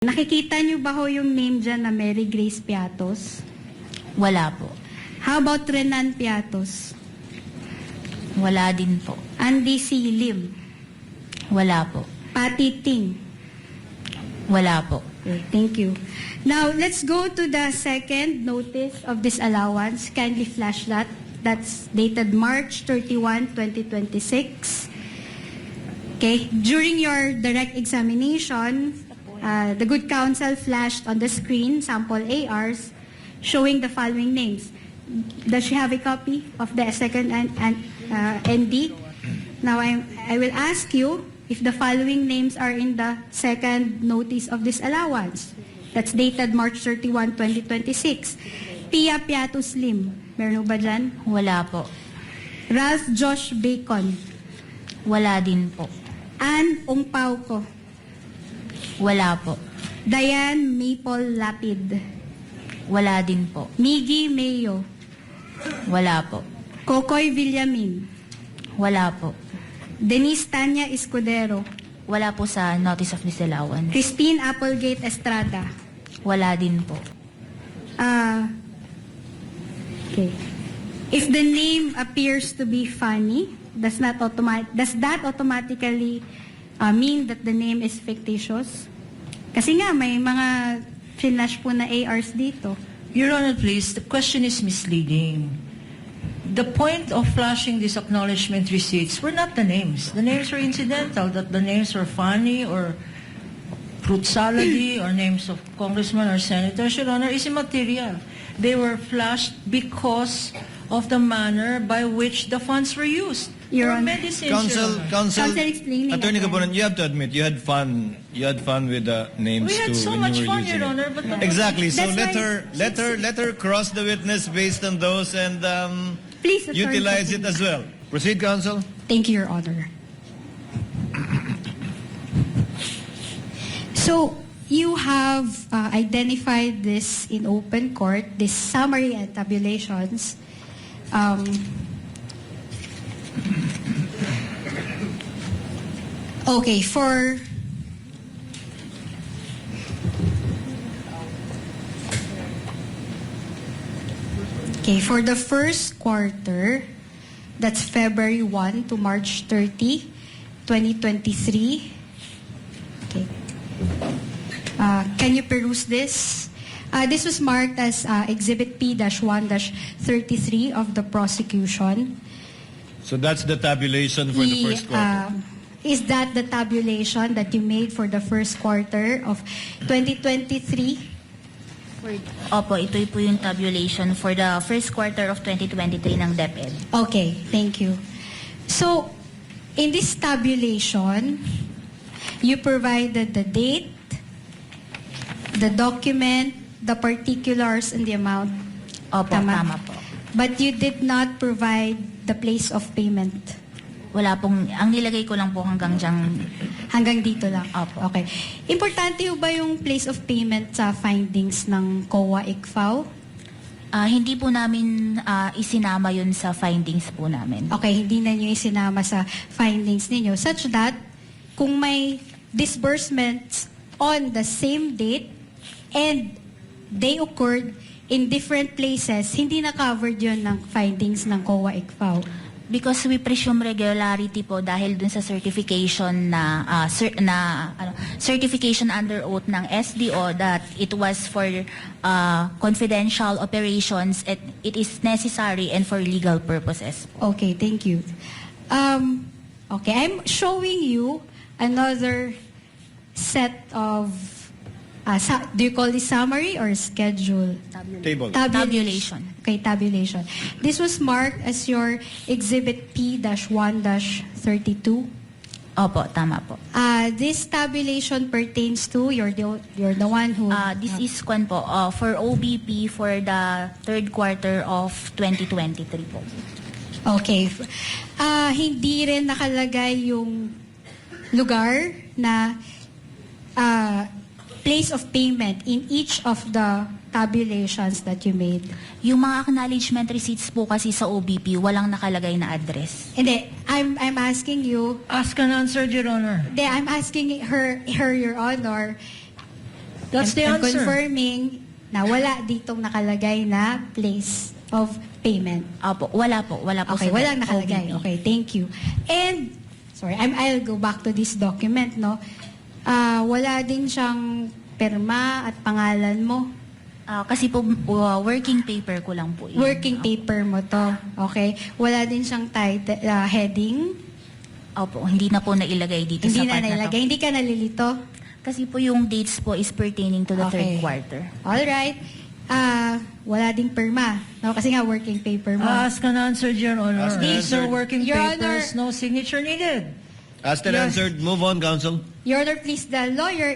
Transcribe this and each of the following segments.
Nakikita niyo ba ho yung name dyan na Mary Grace Piatos? Wala po. How about Renan Piatos? Wala din po. Andy C. Lim? Wala po. Patty Ting? Wala po. Okay, thank you. Now, let's go to the second notice of disallowance. Kindly flash that. That's dated March 31, 2026. Okay, during your direct examination, the good counsel flashed on the screen sample ARs showing the following names. Does she have a copy of the second ND? Now, I will ask you if the following names are in the second notice of disallowance. That's dated March 31, 2026. Pia Piatos Lim. Meron ba dyan? Wala po. Ralph Josh Bacon. Wala din po. Ann Ongpauco. Wala po. Diane Maple Lapid. Wala din po. Miggy Mayo. Wala po. Kokoy Villamin. Wala po. Denise Tanya Escudero. Wala po sa notice of disallowance. Christine Applegate Estrada. Wala din po. Okay. If the name appears to be funny, does that automatically mean that the name is fictitious? Kasi nga, may mga flash po na ARs dito. Your Honor, please, the question is misleading. The point of flashing these acknowledgement receipts were not the names. The names were incidental, that the names were funny or fruit salady or names of congressmen or senators, Your Honor, is immaterial. They were flashed because of the manner by which the funds were used. Your For Honor. medicines, Your Honor. Counsel explaining Attorney again. Caponan, you have to admit you had fun. You had fun with the names We had too so when much you were fun, using Your it. Honor, but Exactly. So That's let her cross the witness based on those and Please, Attorney utilize it Caponan. as well. Proceed, counsel. Thank you, Your Honor. So, you have identified this in open court, this summary and tabulations. Okay, for the first quarter, that's February 1 to March 30, 2023. Okay. Can you peruse this? This was marked as Exhibit P-1-33 of the prosecution. So that's the tabulation for the first quarter. Is that the tabulation that you made for the first quarter of 2023? Opo, ito po yung tabulation for the first quarter of 2023 ng DepEd. Okay, thank you. So, in this tabulation, you provided the date, the document, the particulars, and the amount. Opo, tama po. But you did not provide the place of payment. Wala pong, ang nilagay ko lang po hanggang dyang, Hanggang dito lang? Opo. Okay. Importante ba yung place of payment sa findings ng COA-ICFAO? hindi po namin isinama yun sa findings po namin. Okay, hindi na nyo isinama sa findings ninyo such that kung may disbursements on the same date and they occurred in different places, hindi na covered yun ng findings ng COA-ICFAO. Because we presume regularity po dahil dun sa certification na certification under oath ng SDO that it was for confidential operations, it is necessary and for legal purposes. Okay, thank you. Okay, I'm showing you another set of, do you call this summary or schedule? Table. Tabulation. Okay, tabulation. This was marked as your Exhibit P-1-32. Opo, tama po. This tabulation pertains to, you're the one who... This is kwan po, for OBP for the third quarter of 2023 po. Okay. Hindi rin nakalagay yung lugar na place of payment in each of the tabulations that you made. Yung mga acknowledgement receipts po kasi sa OBP, walang nakalagay na address. Hindi, I'm asking you, Ask and answer, Your Honor. I'm asking her, Your Honor, That's the I'm answer. confirming na wala ditong nakalagay na place of payment. Opo, wala po. Wala po Okay, sa walang nakalagay. OVP. Okay, thank you. And, sorry, I'll go back to this document, no? Wala din siyang perma at pangalan mo. Kasi po, working paper ko lang po yun. Working paper mo to. Okay? Wala din siyang title, heading. Opo, hindi na po nailagay dito Hindi sa na part na nailagay. to. Hindi ka nalilito. Kasi po yung dates po is pertaining to the Okay. third quarter. Alright. Wala ding perma. No? Kasi nga working paper mo. Asked and answered, Your Honor. Asked and These are answered. working Your papers, Honor. no signature needed. Asked and answered. Move on, counsel. Your Honor, please, the lawyer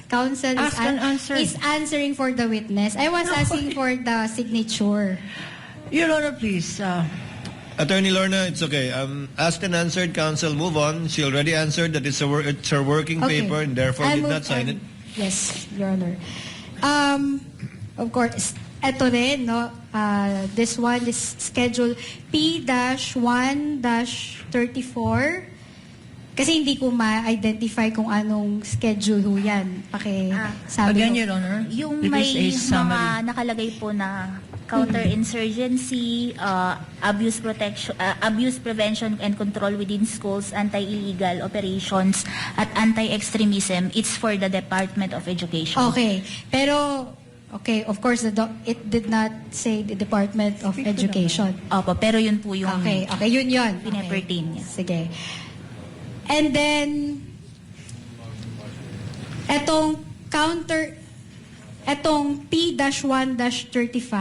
counsel Asked and answered. is answering for the witness. I was asking for the signature. Your Honor, please. Attorney Lorna, it's okay. Asked and answered, counsel. Move on. She already answered that it's her working Okay. paper and therefore I'll did move not sign on. it. Yes, Your Honor. Of course, ito rin, no? This one is schedule P-1-34. Kasi hindi ko ma-identify kung anong schedule ho yan. Sabi Again, ko. Your Honor. Yung it may is a summary. mga nakalagay po na counterinsurgency, abuse prevention and control within schools, anti-illegal operations, at anti-extremism, it's for the Department of Education. Okay. Pero, okay, of course, it did not say the Department of Education. Opo, pero yun po yung Okay, yun. pinapertain niya. Sige. And then, etong P-1-35,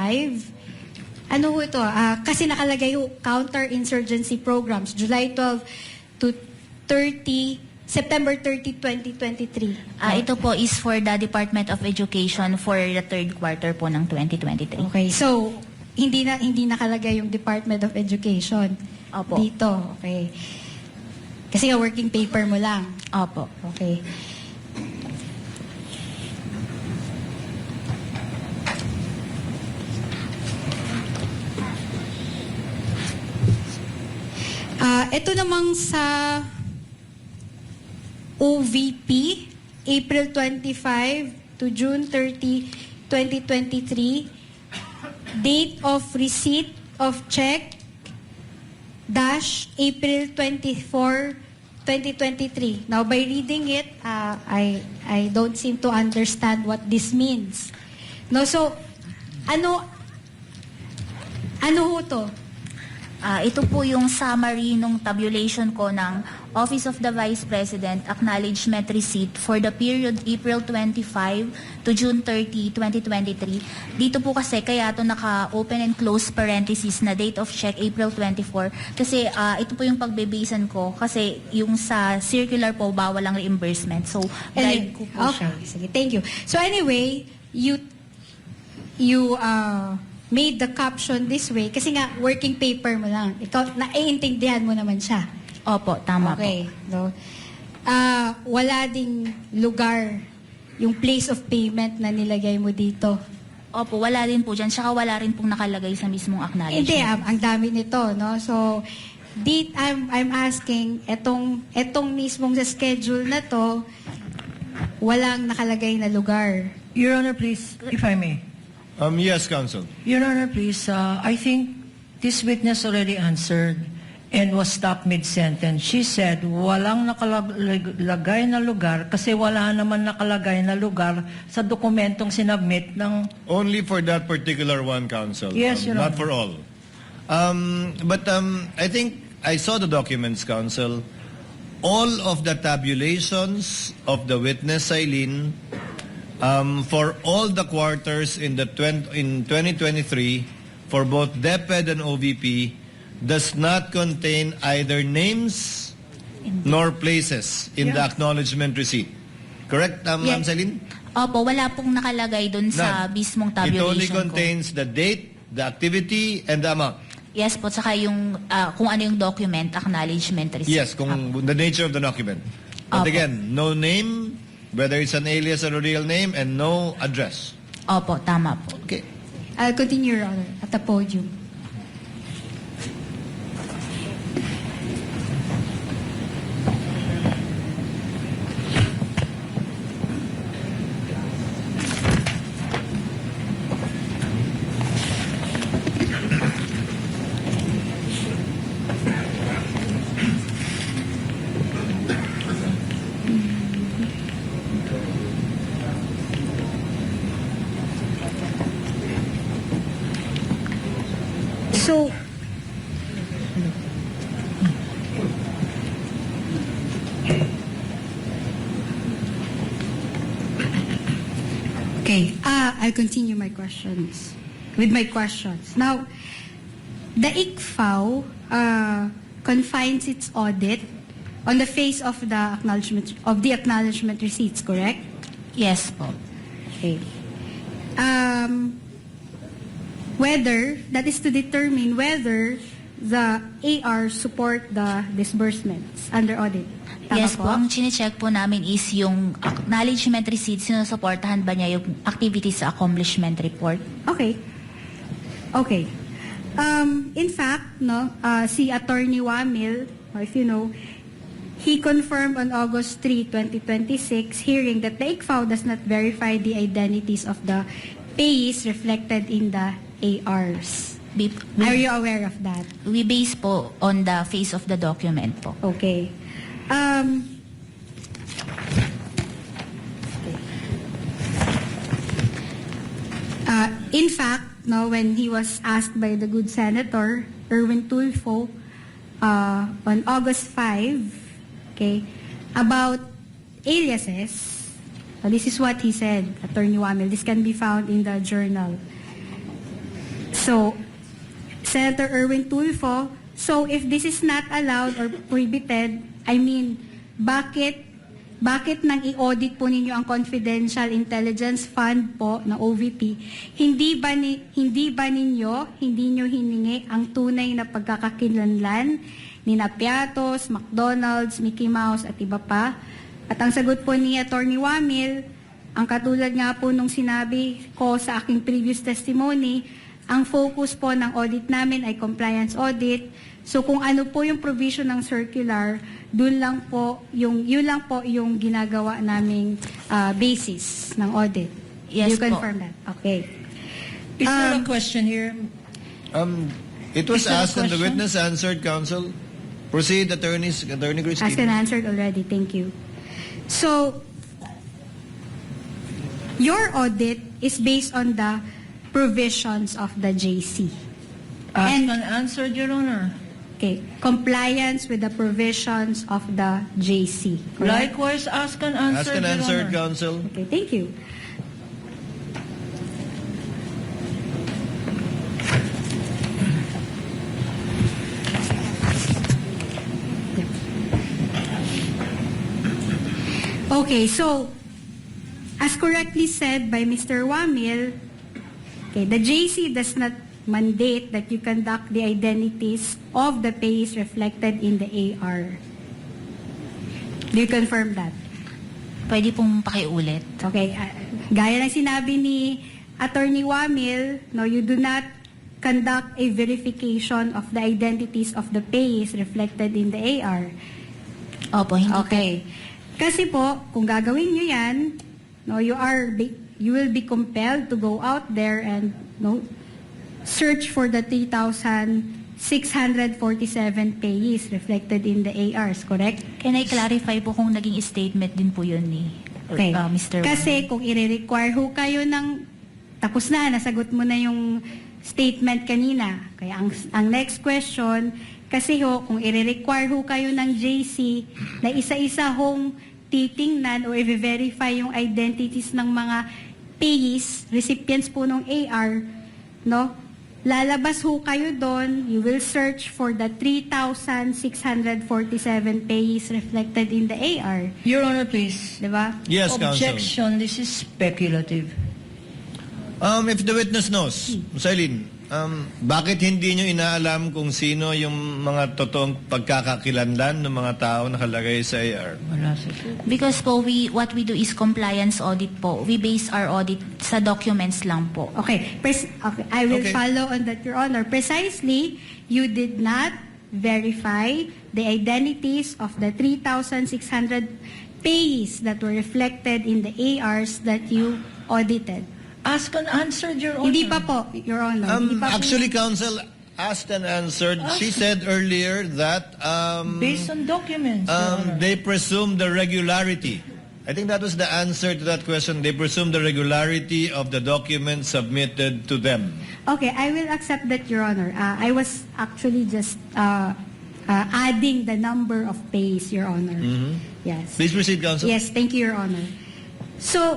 ano ho ito? Kasi nakalagay ho, counter-insurgency programs, July 12 to September 30, 2023. Ito po is for the Department of Education for the third quarter po ng 2023. Okay, so, hindi nakalagay yung Department of Education Opo. dito. Okay. Kasi nga working paper mo lang. Opo. Okay. Ito namang sa OVP, April 25 to June 30, 2023, date of receipt of check, April 24, 2023. Now, by reading it, I don't seem to understand what this means. No, so, ano ho to? Ito po yung summary ng tabulation ko ng Office of the Vice President Acknowledgement Receipt for the period April 25 to June 30, 2023. Dito po kasi kaya ito naka-open and close parenthesis na date of check April 24 kasi ito po yung pagbebasean ko kasi yung sa circular po bawal ang reimbursement. So, guide ko po siya. Okay, sige, thank you. So anyway, you made the caption this way kasi nga working paper mo lang. Ikaw, naiintindihan mo naman siya. Opo, tama Okay. po. No? Wala ding lugar, yung place of payment na nilagay mo dito. Opo, wala din po dyan. Tsaka wala rin pong nakalagay sa mismong acknowledgement. Hindi, ang dami nito, no? So, I'm asking, etong mismong sa schedule na to, walang nakalagay na lugar. Your Honor, please, if I may. Yes, counsel. Your Honor, please, I think this witness already answered and was stopped mid-sentence. She said, walang nakalagay na lugar kasi wala naman nakalagay na lugar sa dokumentong sinabmit ng... Only for that particular one, counsel. Yes, Your Not Honor. for all. But I think I saw the documents, counsel. All of the tabulations of the witness, Eileen, for all the quarters in 2023, for both DepEd and OVP, does not contain either names nor places in the acknowledgement receipt. Correct, Ma'am Yes. Celine? Opo, wala pong nakalagay dun sa None. mismong It only tabulation ko. contains the date, the activity, and the amount. Yes po, saka yung kung ano yung document, acknowledgement receipt. Yes, the nature of the document. But Opo. again, no name, whether it's an alias or a real name, and no address. Opo, tama po. Okay. I'll continue, Your Honor, at the podium. So, okay, I'll continue my questions. With my questions. Now, the ICFAO confines its audit on the face of the acknowledgement receipts, correct? Yes po. Okay. Whether, that is to determine whether the AR support the disbursements under audit. Tama Yes po, ang chinecheck po namin is yung acknowledgement receipt, sinusuportahan ba niya yung activities sa accomplishment report? Okay. Okay. In fact, no, si Attorney Wamil, if you know, he confirmed on August 3, 2026 hearing that the ICFAO does not verify the identities of the payees reflected in the ARs. Are you aware of that? We base po on the face of the document po. Okay. In fact, no, when he was asked by the good Senator Erwin Tulfo on August 5, okay, about aliases, this is what he said, Attorney Wamil. This can be found in the journal. So, Senator Erwin Tulfo, so if this is not allowed or prohibited, I mean, bakit nang i-audit po ninyo ang Confidential Intelligence Fund po na OVP? Hindi nyo hiningi ang tunay na pagkakakilanlan ni Piatos, McDonald's, Mickey Mouse at iba pa? At ang sagot po ni Attorney Wamil, ang katulad nga po nung sinabi ko sa aking previous testimony, ang focus po ng audit namin ay compliance audit. So kung ano po yung provision ng circular, yun lang po yung ginagawa naming basis ng audit. Yes You po. confirm that? Okay. Is there a question here? It was Is there a asked and the question? witness answered, counsel. Proceed, Attorney Christine. Asked and answered already. Thank you. So, your audit is based on the provisions of the JC. Asked And- and answered, Your Honor. Okay. Compliance with the provisions of the JC. Correct? Likewise, asked and Asked answered, and Your answered, Honor. counsel. Okay, thank you. Okay, so as correctly said by Mr. Wamil, okay, the JC does not mandate that you conduct the identities of the payees reflected in the AR. Do you confirm that? Pwede pong pakiulit. Okay, gaya ng sinabi ni Attorney Wamil, no, you do not conduct a verification of the identities of the payees reflected in the AR. Opo, hindi Okay. Kasi po, kung gagawin nyo yan, no, you will be compelled to go out there and no, search for the 3,647 payees reflected in the ARs, correct? Can I clarify po kung naging statement din po yun ni Okay. Mr. Kasi kung i-require ho kayo ng, tapos na, nasagot mo na yung statement kanina. Kaya ang next question, kasi ho, kung i-require ho kayo ng JC na isa-isa hong titingnan o i-verify yung identities ng mga payees, recipients po ng AR, no? Lalabas ho kayo doon, you will search for the 3,647 payees reflected in the AR. Your Honor, please. Diba? Yes, counsel. Objection, this is speculative. If the witness knows, Eileen, bakit hindi nyo inaalam kung sino yung mga totoong pagkakakilanlan ng mga tao nakalagay sa AR? Wala sa Because po, what we do is compliance audit po. We base our audit sa documents lang po. Okay. Okay. I will Okay. follow on that, Your Honor. Precisely, you did not verify the identities of the 3,600 payees that were reflected in the ARs that you audited. Ask and answered, Your Honor. Hindi pa po, Your Honor. Hindi pa po. Actually, counsel asked and answered. She said earlier that Based on documents, Your Honor. they presume the regularity I think that was the answer to that question. They presume the regularity of the documents submitted to them. Okay, I will accept that, Your Honor. I was actually just adding the number of pays, Your Honor. Yes. Please proceed, Counsel. Yes, thank you, Your Honor. So,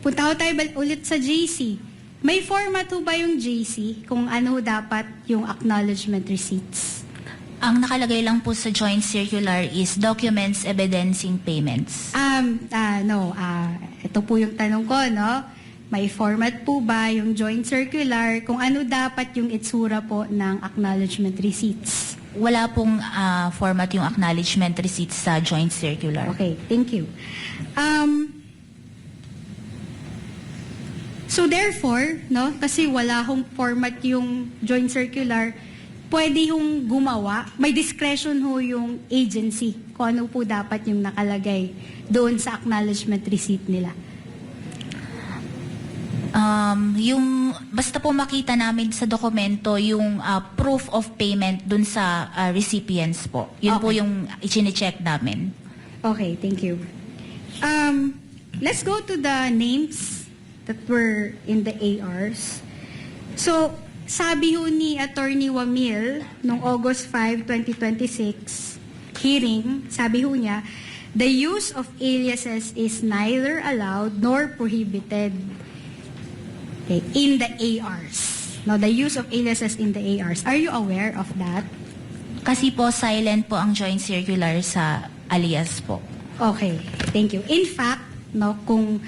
punta ko tayo ulit sa JC. May format ho ba yung JC kung ano dapat yung acknowledgement receipts? Ang nakalagay lang po sa joint circular is documents evidencing payments. No. Ito po yung tanong ko, no? May format po ba yung joint circular kung ano dapat yung itsura po ng acknowledgement receipts? Wala pong format yung acknowledgement receipts sa joint circular. Okay, thank you. So therefore, no, kasi wala hong format yung joint circular, pwede hong gumawa, may discretion ho yung agency kung ano po dapat yung nakalagay doon sa acknowledgement receipt nila. Yung basta po makita namin sa dokumento yung proof of payment dun sa recipients po. Yun po Okay. yung i-check namin. Okay, thank you. Let's go to the names that were in the ARs. So, sabi ho ni Attorney Wamil noong August 5, 2026 hearing, sabi ho niya, the use of aliases is neither allowed nor prohibited, okay, in the ARs. Now, the use of aliases in the ARs. Are you aware of that? Kasi po silent po ang joint circular sa alias po. Okay, thank you. In fact, no, kung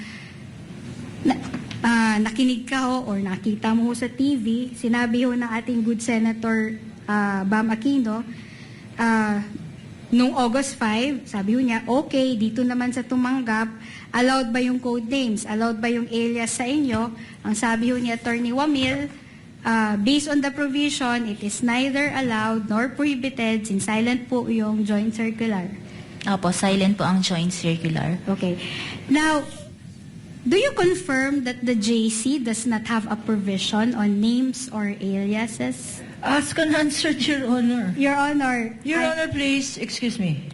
nakinig ka ho or nakita mo ho sa TV, sinabi ho ng ating good Senator Bam Aquino, nung August 5, sabi ho niya, okay, dito naman sa tumanggap, allowed ba yung code names? Allowed ba yung alias sa inyo? Ang sabi ho ni Attorney Wamil, based on the provision, it is neither allowed nor prohibited since silent po yung joint circular. Opo, silent po ang joint circular. Okay. Now, do you confirm that the JC does not have a provision on names or aliases? Ask and answer, Your Honor. Your Honor. Your Honor, please, excuse me.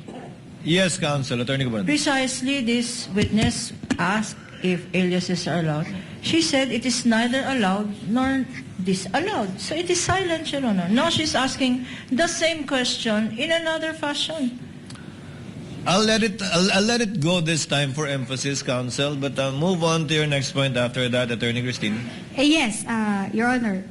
Yes, Counsel. Attorney Gobernador. Precisely, this witness asked if aliases are allowed. She said it is neither allowed nor disallowed. So it is silent, Your Honor. Now she's asking the same question in another fashion. I'll let it go this time for emphasis, Counsel, but move on to your next point after that, Attorney Christine. Yes, Your Honor.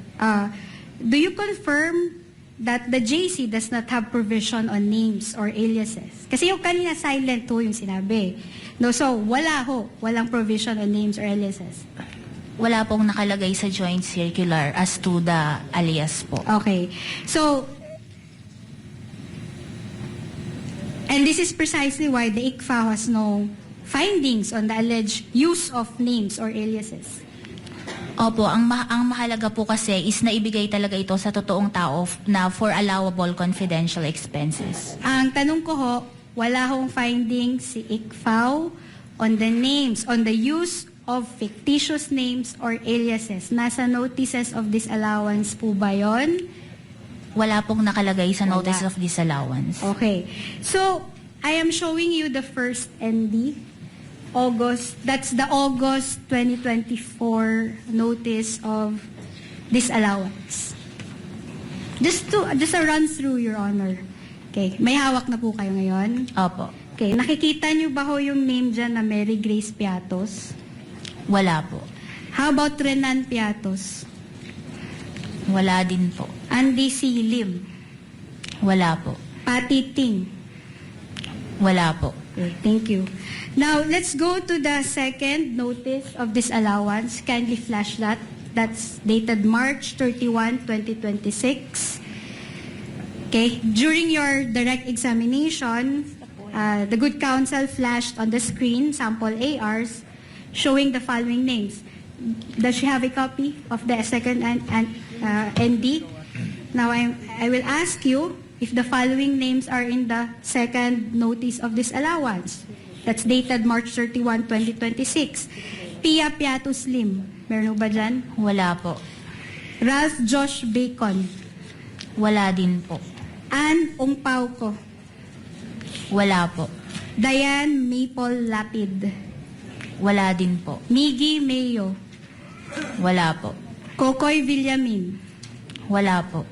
Do you confirm that the JC does not have provision on names or aliases? Kasi yung kanina silent ho yung sinabi. No, so walang provision on names or aliases. Wala pong nakalagay sa joint circular as to the alias po. Okay. So, and this is precisely why the ICFA has no findings on the alleged use of names or aliases. Opo, ang mahalaga po kasi is naibigay talaga ito sa totoong tao na for allowable confidential expenses. Ang tanong ko ho, wala hong findings si ICFA on the names, on the use of fictitious names or aliases. Nasa notices of disallowance po ba yun? Wala pong nakalagay sa Wala. notice of disallowance. Okay. So, I am showing you the first ND. That's the August 2024 notice of disallowance. Just a run through, Your Honor. Okay. May hawak na po kayo ngayon. Opo. Okay. Nakikita niyo ba ho yung name dyan na Mary Grace Piatos? Wala po. How about Renan Piatos? Wala din po. Andy C. Lim? Wala po. Patty Ting? Wala po. Okay, thank you. Now, let's go to the second notice of disallowance. Kindly flash that. That's dated March 31, 2026. Okay, during your direct examination, the good counsel flashed on the screen sample ARs showing the following names. Does she have a copy of the second ND? Now, I will ask you if the following names are in the second notice of disallowance. That's dated March 31, 2026. Pia Piatos Lim. Meron ba dyan? Wala po. Ralph Josh Bacon. Wala din po. Ann Ongpauco. Wala po. Diane Maple Lapid. Wala din po. Miggy Mayo, Wala po. Kokoy Villamin, Wala po.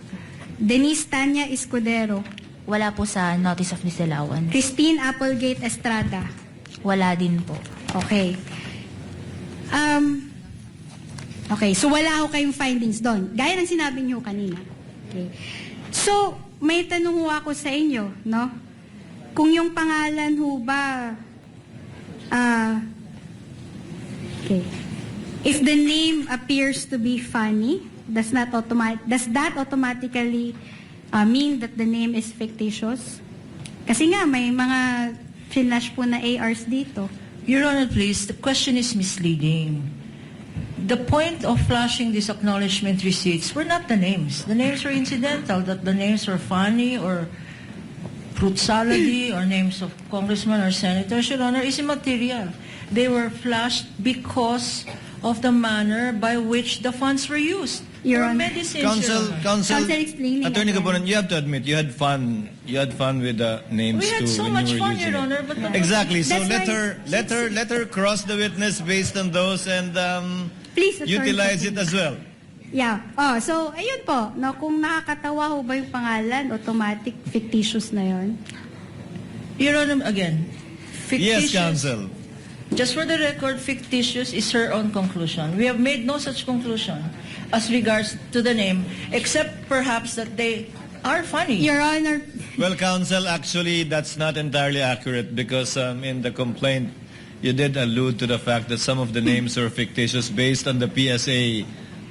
Denise Tanya Escudero, Wala po sa notice of disallowance. Christine Applegate Estrada. Wala din po. Okay. Okay, so wala ho kayong findings doon. Gaya ng sinabi niyo kanina. Okay. So, may tanong ho ako sa inyo, no? Kung yung pangalan ho ba, okay. If the name appears to be funny, does that automatically mean that the name is fictitious? Kasi nga, may mga flash po na ARs dito. Your Honor, please, the question is misleading. The point of flashing these acknowledgement receipts were not the names. The names were incidental, that the names were funny or fruit salady or names of congressmen or senators, Your Honor, is immaterial. They were flashed because of the manner by which the funds were used. Your For Honor. medicines, Counsel, Your Honor. counsel, Counsel explaining Attorney again. Gabonan, you have to admit, you had fun with the names We had too so when much you were fun, using Your it. Honor, but the- Exactly. So That's let her cross the witness based on those and Please, Attorney. utilize it as well. Yeah. Oh, so, ayun po. No, kung nakakatawa ho ba yung pangalan, automatic, fictitious na yon. Your Honor, again, Yes, fictitious. counsel. Just for the record, fictitious is her own conclusion. We have made no such conclusion as regards to the name, except perhaps that they are funny. Your Honor, Well, counsel, actually, that's not entirely accurate because in the complaint, you did allude to the fact that some of the names are fictitious based on the PSA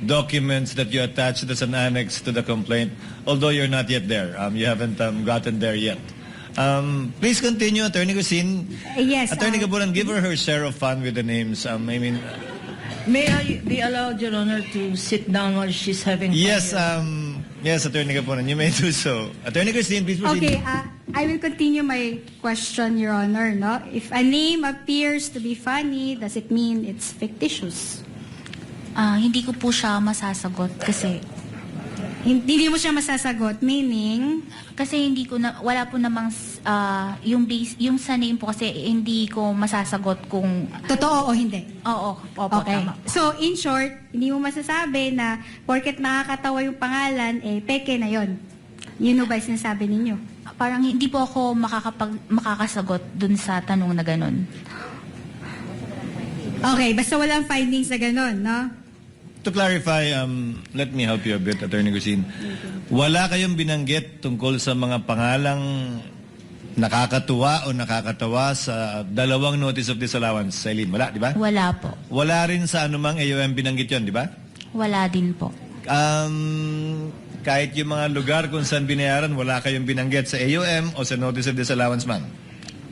documents that you attached as an annex to the complaint, although you're not yet there. You haven't gotten there yet. Please continue, Attorney Gusin. yes. Attorney Gabonan, give her share of fun with the names. I mean, May I be allowed, Your Honor, to sit down while she's having fun? yes, here? yes, Attorney Gabonan, you may do so. Attorney Christine, please proceed. Okay, I will continue my question, Your Honor. No? If a name appears to be funny, does it mean it's fictitious? Hindi ko po siya masasagot kasi Hindi mo siya masasagot, meaning, kasi hindi ko na wala po namang yung sa name po kasi hindi ko masasagot kung totoo o hindi. oo, opo, Okay. tama. So, in short, hindi mo masasabi na porket nakakatawa yung pangalan, peke na yon. Yun o ba yung sinasabi ninyo? Parang hindi po ako makakasagot dun sa tanong na ganun. Okay, basta walang findings na ganon, no? To clarify, let me help you a bit, Attorney Gusin. Wala kayong binanggit tungkol sa mga pangalang nakakatuwa o nakakatawa sa dalawang notice of disallowance, Eileen. Wala, di ba? Wala po. Wala rin sa anumang AOM binanggit yon, di ba? Wala din po. Kahit yung mga lugar kung saan binayaran, wala kayong binanggit sa AOM o sa notice of disallowance, ma'am?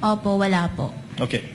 Opo, wala po. Okay.